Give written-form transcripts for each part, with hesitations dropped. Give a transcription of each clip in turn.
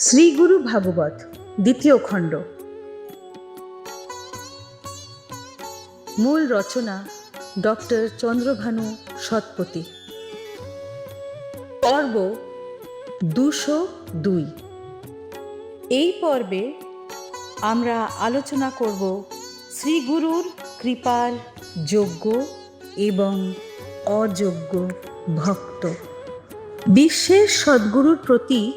শ্রী গুরু ভাগবত দ্বিতীয় খণ্ড। মূল রচনা ডক্টর চন্দ্রভানু শতপথী। পর্ব 202। এই পর্বে আমরা আলোচনা করব শ্রী গুরুর কৃপার যোগ্য এবং অযোগ্য ভক্ত। বিশ্বের সদ্গুরুর প্রতি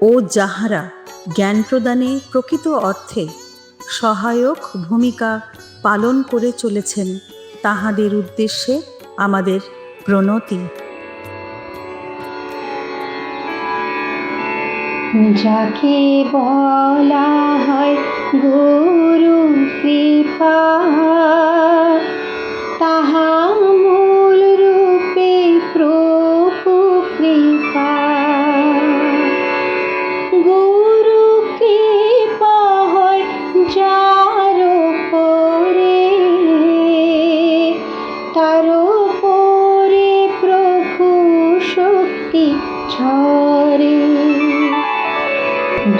ও যাহারা জ্ঞান প্রদানে প্রকৃত অর্থে সহায়ক ভূমিকা পালন করে চলেছেন, তাহাদের উদ্দেশ্যে আমাদের প্রণতি। যাকে বলা হয় গুরু কৃপা, তাহা মূল রূপে প্রভু কৃপা। গুরু কৃপা হয় যার উপরে, তার উপরে প্রভু শক্তি ঝরে।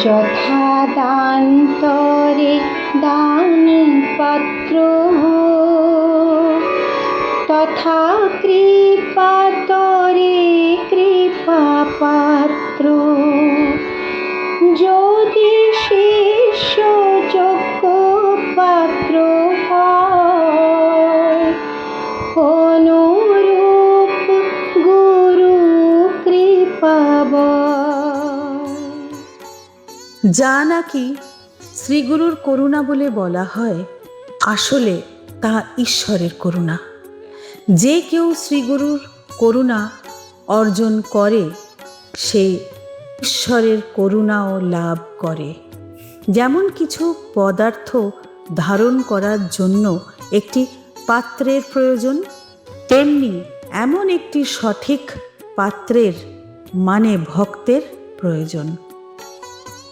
যথা দান্তরে দান পাত্র, তথা কৃপা তরে কৃপা পাত্র। যদি শিষ্য যোগ্য পাত্র হয়, অনুরূপ গুরু কৃপা যা নাকি শ্রীগুরুর করুণা বলে বলা হয়, আসলে তা ঈশ্বরের করুণা। যে কেউ শ্রীগুরুর করুণা অর্জন করে, সে ঈশ্বরের করুণাও লাভ করে। যেমন কিছু পদার্থ ধারণ করার জন্য একটি পাত্রের প্রয়োজন, তেমনি এমন একটি সঠিক পাত্রের মানে ভক্তের প্রয়োজন।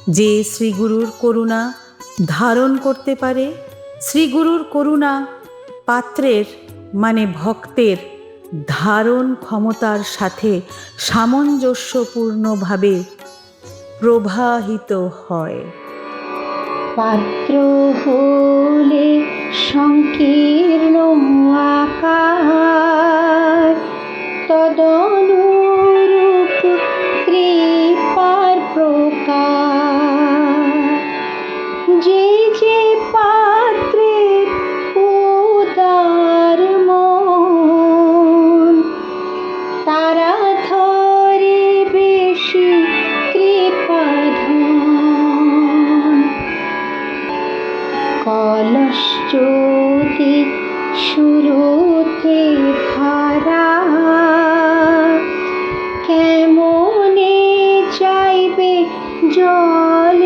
যে শ্রীগুরুর করুণা ধারণ করতে পারে, শ্রীগুরুর করুণা পাত্রের মানে ভক্তের ধারণ ক্ষমতার সাথে সামঞ্জস্যপূর্ণভাবে প্রবাহিত হয়। পাত্র হলে সংকীর্ণ আকার, তদনুরূপ কৃপার প্রকার। যে যে পাত্রের উদার মন, তারা ধরে বেশি কৃপাধন। কলস যদি শুরুতে ভরা, কেমনে চাইবে জল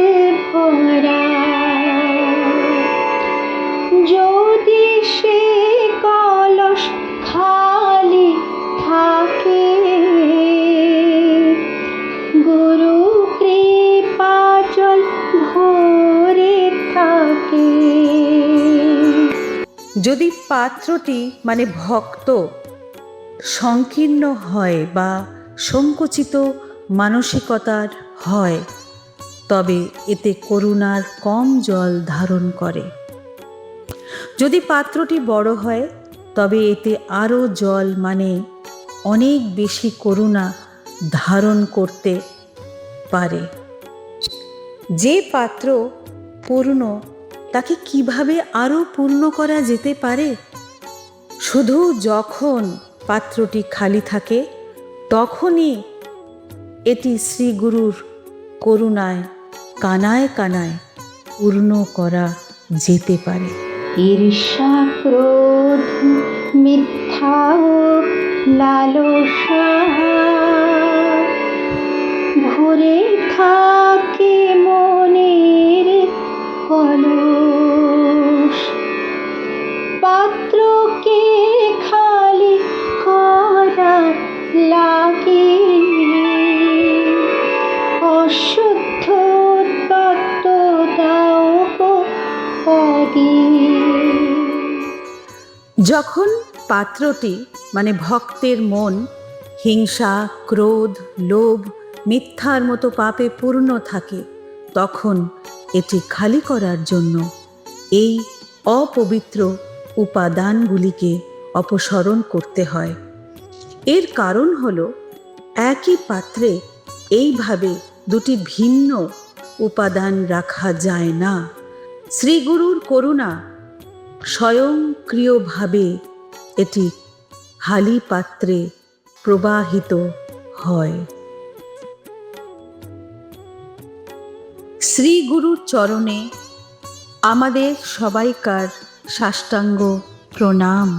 ভরা। যদি সে কলস খালি থাকে, গুরু কৃপা জল ভরে থাকে। যদি পাত্রটি মানে ভক্ত সংকীর্ণ হয় বা সংকুচিত মানসিকতার হয়, তবে এতে করুণার কম জল ধারণ করে। যদি পাত্রটি বড় হয়, তবে এতে আরও জল মানে অনেক বেশি করুণা ধারণ করতে পারে। যে পাত্র পূর্ণ, তাকে কিভাবে আরও পূর্ণ করা যেতে পারে? শুধু যখন পাত্রটি খালি থাকে, তখনই এটি শ্রীগুরুর করুণায় কানায় কানায় পূর্ণ করা যেতে পারে। ঈর্ষা, ক্রোধ, মিথ্যা, লালসা ভরে থাকে মনের কলস। পাত্র থাকে। যখন পাত্রটি মানে ভক্তের মন হিংসা, ক্রোধ, লোভ, মিথ্যার মতো পাপে পূর্ণ থাকে, তখন এটি খালি করার জন্য এই অপবিত্র উপাদানগুলিকে অপসারণ করতে হয়। এর কারণ হলো একই পাত্রে এইভাবে দুটি ভিন্ন উপাদান রাখা যায় না। শ্রীগুরুর করুণা স্বয়ংক্রিয়ভাবে এটি খালি পাত্রে প্রবাহিত হয়। শ্রীগুরুর চরণে আমাদের সবাইকার সাষ্টাঙ্গ প্রণাম।